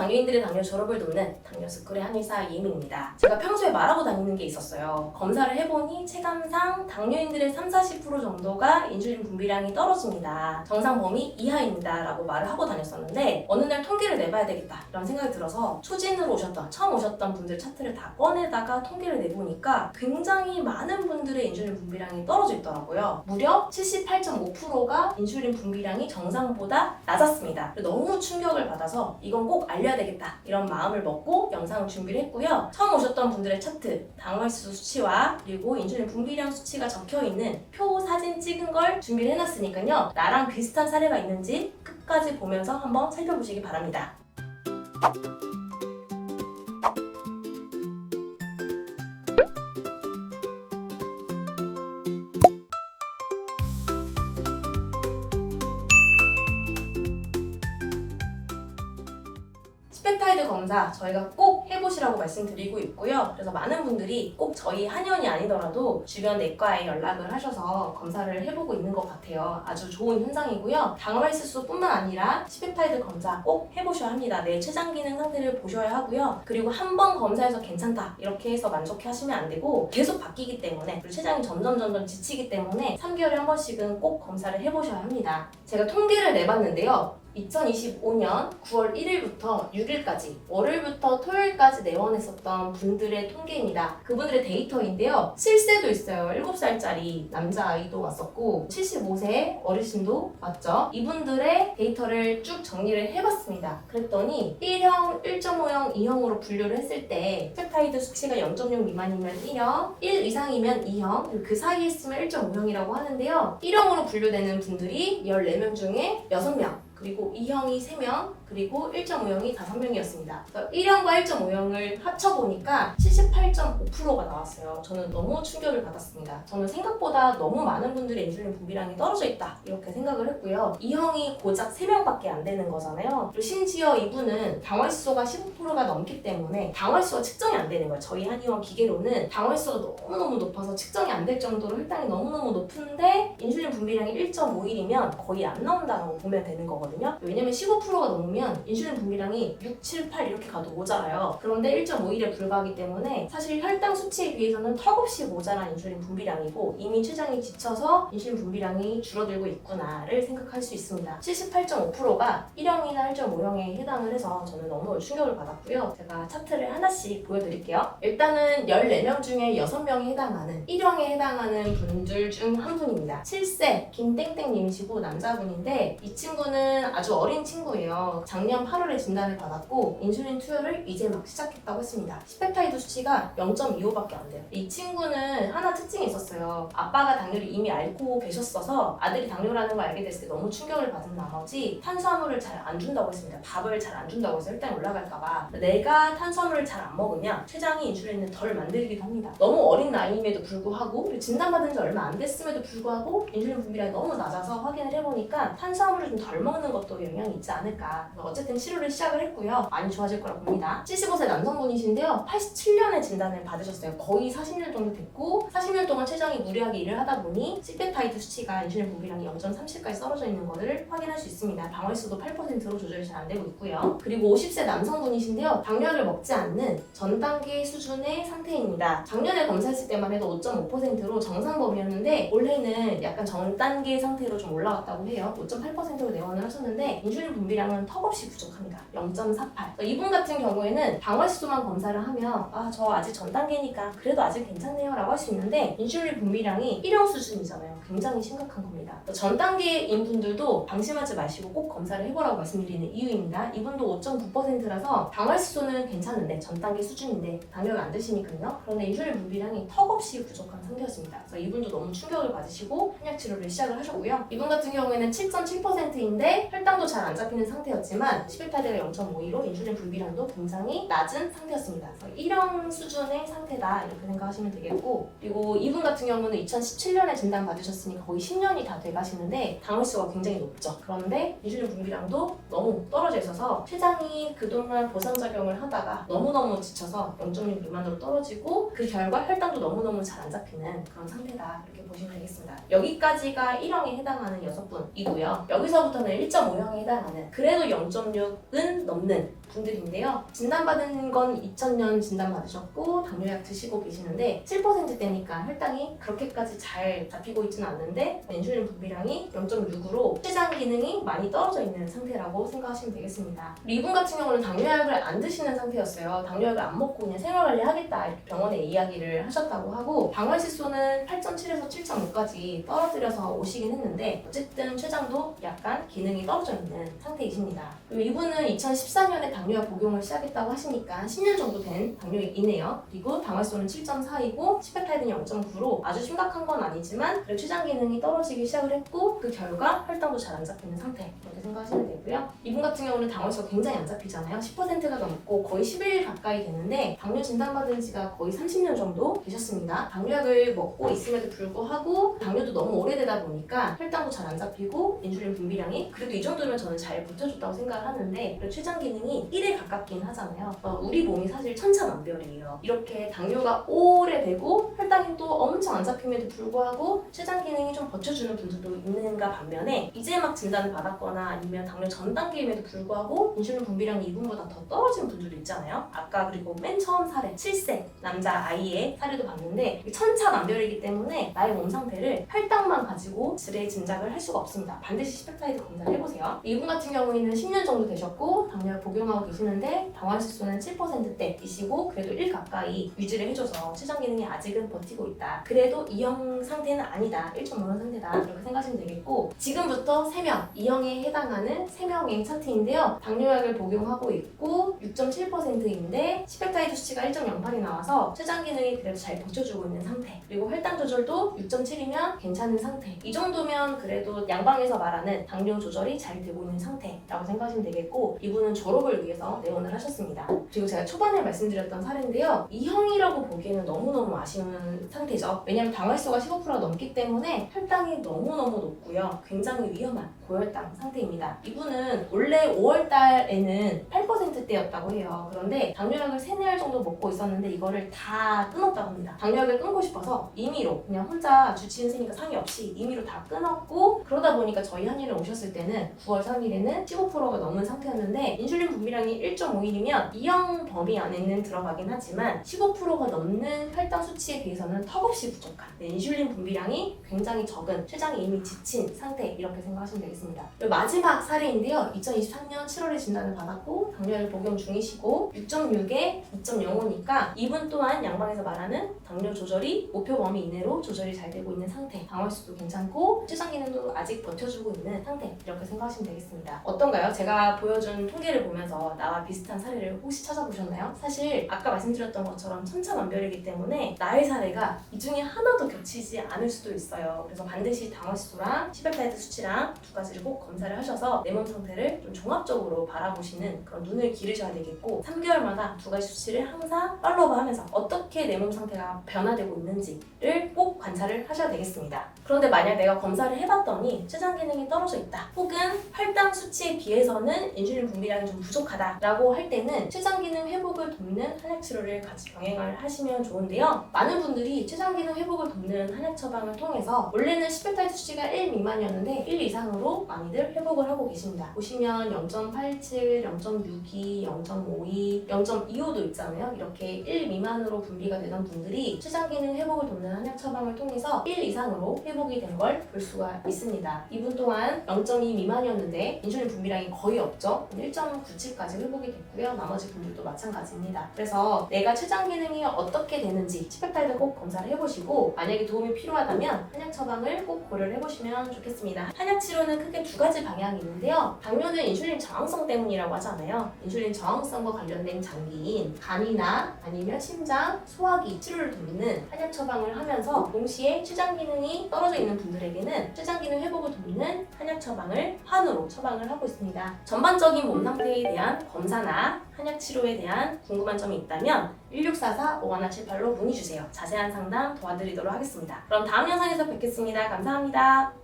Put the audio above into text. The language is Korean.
당뇨인들의 당뇨 졸업을 돕는 당뇨스쿨의 한의사 이혜민입니다. 제가 평소에 말하고 다니는 게 있었어요. 검사를 해보니 체감상 당뇨인들의 30-40% 정도가 인슐린 분비량이 떨어집니다. 정상 범위 이하입니다 라고 말을 하고 다녔었는데 어느 날 통계를 내봐야 되겠다 이런 생각이 들어서 초진으로 오셨던, 처음 오셨던 분들 차트를 다 꺼내다가 통계를 내보니까 굉장히 많은 분들의 인슐린 분비량이 떨어져 있더라고요. 무려 78.5%가 인슐린 분비량이 정상보다 낮았습니다. 너무 충격을 받아서 이건 꼭 알려야 되겠다 이런 마음을 먹고 영상을 준비를 했고요. 처음 오셨던 분들의 차트, 당화혈수 수치와 그리고 인슐린 분비량 수치가 적혀있는 표 사진 찍은 걸 준비를 해놨으니까요. 나랑 비슷한 사례가 있는지 끝까지 보면서 한번 살펴보시기 바랍니다. 스펙타이드 검사 저희가 꼭 해보시라고 말씀드리고 있고요. 그래서 많은 분들이 꼭 저희 한의원이 아니더라도 주변 내과에 연락을 하셔서 검사를 해보고 있는 것 같아요. 아주 좋은 현상이고요. 당화혈수뿐만 아니라 스펙타이드 검사 꼭 해보셔야 합니다. 내 췌장 기능 상태를 보셔야 하고요. 그리고 한 번 검사해서 괜찮다 이렇게 해서 만족해 하시면 안 되고 계속 바뀌기 때문에 그리고 췌장이 점점 지치기 때문에 3개월에 한 번씩은 꼭 검사를 해보셔야 합니다. 제가 통계를 내봤는데요. 2025년 9월 1일부터 6일까지 월요일부터 토요일까지 내원했었던 분들의 통계입니다. 그분들의 데이터인데요. 7세도 있어요. 7살짜리 남자아이도 왔었고 75세 어르신도 왔죠. 이분들의 데이터를 쭉 정리를 해봤습니다. 그랬더니 1형, 1.5형, 2형으로 분류를 했을 때 스펙타이드 수치가 0.6 미만이면 1형, 1 이상이면 2형, 그리고 그 사이에 있으면 1.5형이라고 하는데요. 1형으로 분류되는 분들이 14명 중에 6명 그리고 2형이 3명, 그리고 1.5형이 5명이었습니다. 1형과 1.5형을 합쳐보니까 78.5%가 나왔어요. 저는 너무 충격을 받았습니다. 저는 생각보다 너무 많은 분들의 인슐린 분비량이 떨어져 있다 이렇게 생각을 했고요. 2형이 고작 3명밖에 안 되는 거잖아요. 그리고 심지어 이분은 당화혈수가 15%가 넘기 때문에 당화혈수가 측정이 안 되는 거예요. 저희 한의원 기계로는 당화혈수가 너무너무 높아서 측정이 안 될 정도로 혈당이 너무너무 높은데 인슐린 분비량이 1.5일이면 거의 안 나온다고 보면 되는 거거든요. 왜냐면 15%가 넘으면 인슐린 분비량이 6, 7, 8 이렇게 가도 모자라요. 그런데 1.5일에 불과하기 때문에 사실 혈당 수치에 비해서는 턱없이 모자란 인슐린 분비량이고 이미 췌장이 지쳐서 인슐린 분비량이 줄어들고 있구나를 생각할 수 있습니다. 78.5%가 1형이나 1.5형에 해당을 해서 저는 너무 충격을 받았고요. 제가 차트를 하나씩 보여드릴게요. 일단은 14명 중에 6명이 해당하는 1형에 해당하는 분들 중 한 분입니다. 7세 김땡땡님이시고 남자분인데 이 친구는 아주 어린 친구예요. 작년 8월에 진단을 받았고 인슐린 투여를 이제 막 시작했다고 했습니다. 스펙타이드 수치가 0.25밖에 안 돼요. 이 친구는 하나 특징이 있었어요. 아빠가 당뇨를 이미 앓고 계셨어서 아들이 당뇨라는 걸 알게 됐을 때 너무 충격을 받은 나머지 탄수화물을 잘 안 준다고 했습니다. 밥을 잘 안 준다고 해서 혈당이 올라갈까봐. 내가 탄수화물을 잘 안 먹으면 췌장이 인슐린을 덜 만들기도 합니다. 너무 어린 나이임에도 불구하고 그리고 진단받은 지 얼마 안 됐음에도 불구하고 인슐린 분비량이 너무 낮아서 확인을 해보니까 탄수화물을 좀 덜 먹는 것도 영향이 있지 않을까. 어쨌든 치료를 시작을 했고요. 많이 좋아질 거라고 봅니다. 75세 남성분이신데요. 87년에 진단을 받으셨어요. 거의 40년 정도 됐고 40년 동안 췌장이 무리하게 일을 하다 보니 스펙타이드 수치가 인슐린 분비량이 0.37까지 떨어져 있는 것을 확인할 수 있습니다. 당화혈수도 8%로 조절이 잘 안 되고 있고요. 그리고 50세 남성분이신데요. 당뇨를 먹지 않는 전 단계 수준의 상태입니다. 작년에 검사했을 때만 해도 5.5%로 정상 범위였는데 올해는 약간 전 단계 상태로 좀 올라갔다고 해요. 5.8%로 내원을 하셨는데 인슐린 분비량은 턱없이 부족합니다. 0.48. 이분 같은 경우에는 당화혈수만 검사를 하면 저 아직 전 단계니까 그래도 아직 괜찮네요 라고 할 수 있는데 인슐린 분비량이 1형 수준이잖아요. 굉장히 심각한 겁니다. 전 단계인 분들도 방심하지 마시고 꼭 검사를 해보라고 말씀드리는 이유입니다. 이분도 5.9%라서 당화혈수는 괜찮은데 전 단계 수준인데 당뇨를 안 드시니까요. 그런데 인슐린 분비량이 턱없이 부족한 상태였습니다. 그래서 이분도 너무 충격을 받으시고 한약 치료를 시작을 하셨고요. 이분 같은 경우에는 7.7%인데 혈당도 잘 안 잡히는 상태였지만 스펙타이드가 0.52로 인슐린 분비량도 굉장히 낮은 상태였습니다. 그래서 1형 수준의 상태다 이렇게 생각하시면 되겠고 그리고 이분 같은 경우는 2017년에 진단 받으셨으니까 거의 10년이 다 돼가시는데 당화혈수가 굉장히 높죠. 그런데 인슐린 분비량도 너무 떨어져 있어서 췌장이 그동안 보상작용을 하다가 너무너무 지쳐서 0.6 미만으로 떨어지고 그 결과 혈당도 너무너무 잘 안 잡히는 그런 상태다 이렇게 보시면 되겠습니다. 여기까지가 1형에 해당하는 6분이고요. 여기서부터는 1.5형에 해당하는 그래도 0.6은 넘는 분들인데요. 진단받은 건 2000년 진단받으셨고 당뇨약 드시고 계시는데 7%대니까 혈당이 그렇게까지 잘 잡히고 있지는 않는데 인슐린 분비량이 0.6으로 췌장 기능이 많이 떨어져 있는 상태라고 생각하시면 되겠습니다. 이분 같은 경우는 당뇨약을 안 드시는 상태였어요. 당뇨약을 안 먹고 그냥 생활관리 하겠다 이렇게 병원에 이야기를 하셨다고 하고 방활시소는 8.7에서 7.5까지 떨어뜨려서 오시긴 했는데 어쨌든 췌장도 약간 기능이 떨어져 있는 상태이십니다. 그리고 이분은 2014년에 당뇨약 복용을 시작했다고 하시니까 10년 정도 된 당뇨이네요. 그리고 방활수는 7.4이고 시페타이드는 0.9로 아주 심각한 건 아니지만 췌장 기능이 떨어지기 시작을 했고 그 결과 혈당도 잘 안 잡히는 상태 이렇게 생각하시면 되고요. 이분 같은 경우는 당활수가 굉장히 안 잡히잖아요. 10%가 넘고 거의 11일 가까이 되는데 당뇨 진단받은 지가 거의 30년 정도 되셨습니다. 당뇨약을 먹고 있음에도 불구하고 당뇨도 너무 오래되다 보니까 혈당도 잘 안 잡히고 인슐린 분비량이 그래도 이 정도면 저는 잘 버텨줬다고 생각을 하는데 췌장 기능이 1에 가깝긴 하잖아요. 우리 몸이 사실 천차만별이에요. 이렇게 당뇨가 오래되고 혈당이 또 엄청 안 잡힘에도 불구하고 췌장 기능이 좀 버텨주는 분들도 있는가 반면에 이제 막 진단을 받았거나 아니면 당뇨 전 단계임에도 불구하고 인슐린 분비량이 이분보다 더 떨어진 분들도 있잖아요. 아까 그리고 맨 처음 사례 7세 남자 아이의 사례도 봤는데 천차만별이기 때문에 나의 몸 상태를 혈당만 가지고 지레 짐작을 할 수가 없습니다. 반드시 시펙타이드 검사를 해보세요. 이분 같은 경우에는 10년 정도 되셨고 당뇨를 복용하고 계시는데 방활수소는 7%대이시고 그래도 1 가까이 유지를 해줘서 췌장 기능이 아직은 버티고 있다. 그래도 2형 상태는 아니다. 1.5형 상태다. 이렇게 생각하시면 되겠고 지금부터 3명, 2형에 해당하는 3명의 차트인데요. 당뇨약을 복용하고 있고 6.7%인데 시펙타이드 수치가 1.08이 나와서 췌장 기능이 그래도 잘 버텨주고 있는 상태 그리고 혈당 조절도 6.7이면 괜찮은 상태 이 정도면 그래도 양방에서 말하는 당뇨 조절이 잘 되고 있는 상태라고 생각하시면 되겠고 이분은 졸업을 위해서 내원을 하셨습니다. 그리고 제가 초반에 말씀드렸던 사례인데요. 2형이라고 보기에는 너무너무 아쉬운 상태죠. 왜냐하면 당활수가 15%가 넘기 때문에 혈당이 너무너무 높고요. 굉장히 위험한 고혈당 상태입니다. 이분은 원래 5월달에는 8%대였다고 해요. 그런데 당뇨약을 3, 4알 정도 먹고 있었는데 이거를 다 끊었다고 합니다. 당뇨약을 끊고 싶어서 임의로 그냥 혼자 주치 의사니까 상의 없이 임의로 다 끊었고 그러다 보니까 저희 한의를 오셨을 때는 9월 3일에는 15%가 넘은 상태였는데 인슐린 분비량이 1.5일이면 2형 범위 안에는 들어가긴 하지만 15%가 넘는 혈당 수치에 비해서는 턱없이 부족한 인슐린 분비량이 굉장히 적은 췌장이 이미 지친 상태 이렇게 생각하시면 되겠습니다. 그리고 마지막 사례인데요. 2023년 7월에 진단을 받았고 당뇨약을 복용 중이시고 6.6에 2.05니까 이분 또한 양방에서 말하는 당뇨 조절이 목표 범위 이내로 조절이 잘 되고 있는 상태 방활수도 괜찮고 췌장 기능도 아직 버텨주고 있는 상태 이렇게 생각하시면 되겠습니다. 어떤가요? 제가 보여준 통계를 보면서 나와 비슷한 사례를 혹시 찾아보셨나요? 사실 아까 말씀드렸던 것처럼 천차만별이기 때문에 나의 사례가 이 중에 하나도 겹치지 않을 수도 있어요. 그래서 반드시 당활수소랑 시펙타이드 수치랑 두 가지를 꼭 검사를 하셔서 내 몸 상태를 좀 종합적으로 바라보시는 그런 눈을 기르셔야 되겠고 3개월마다 두 가지 수치를 항상 팔로우하면서 어떻게 내 몸 상태가 변화되고 있는지를 꼭 관찰을 하셔야 되겠습니다. 그런데 만약 내가 검사를 해봤더니 췌장 기능이 떨어져 있다 혹은 혈당 수치에 비해서는 인슐린 분비량이 좀 부족하다라고 할 때는 췌장 기능 회복을 돕는 한약 치료를 같이 병행을 하시면 좋은데요. 많은 분들이 췌장 기능 회복을 돕는 한약 처방을 통해서 원래는 시펙타이드 수치가 1 미만이었는데 1 이상으로 많이들 회복을 하고 계십니다. 보시면 0.87, 0.62, 0.52, 0.25도 있잖아요. 이렇게 1 미만으로 분비가 되던 분들이 췌장 기능 회복을 돕는 한약 처방을 통해서 1 이상으로 회복이 된 걸 볼 수가 있습니다. 이분 또한 0.2 미만이었는데 인슐린 분비량이 거의 없죠. 1.97까지 회복이 됐고요. 나머지 분들도 마찬가지입니다. 그래서 내가 췌장 기능이 어떻게 되는지 시펙타이드 꼭 검사를 해보시고 만약에 도움이 필요하다면 한약 처방을 꼭 고려를 해보시면 좋겠습니다. 한약 치료는 크게 두 가지 방향이 있는데요. 당뇨는 인슐린 저항성 때문이라고 하잖아요. 인슐린 저항성과 관련된 장기인 간이나 아니면 심장, 소화기 치료를 돕는 한약 처방을 하면서 동시에 췌장 기능이 떨어져 있는 분들에게는 췌장 기능 회복을 돕는 한약 처방을 환으로 처방을 하고 있습니다. 전반적인 몸 상태에 대한 검사나 한약 치료에 대한 궁금한 점이 있다면 1644-5178로 문의 주세요. 자세한 상담 도와드리도록 하겠습니다. 그럼 다음 영상에서 뵙겠습니다. 감사합니다.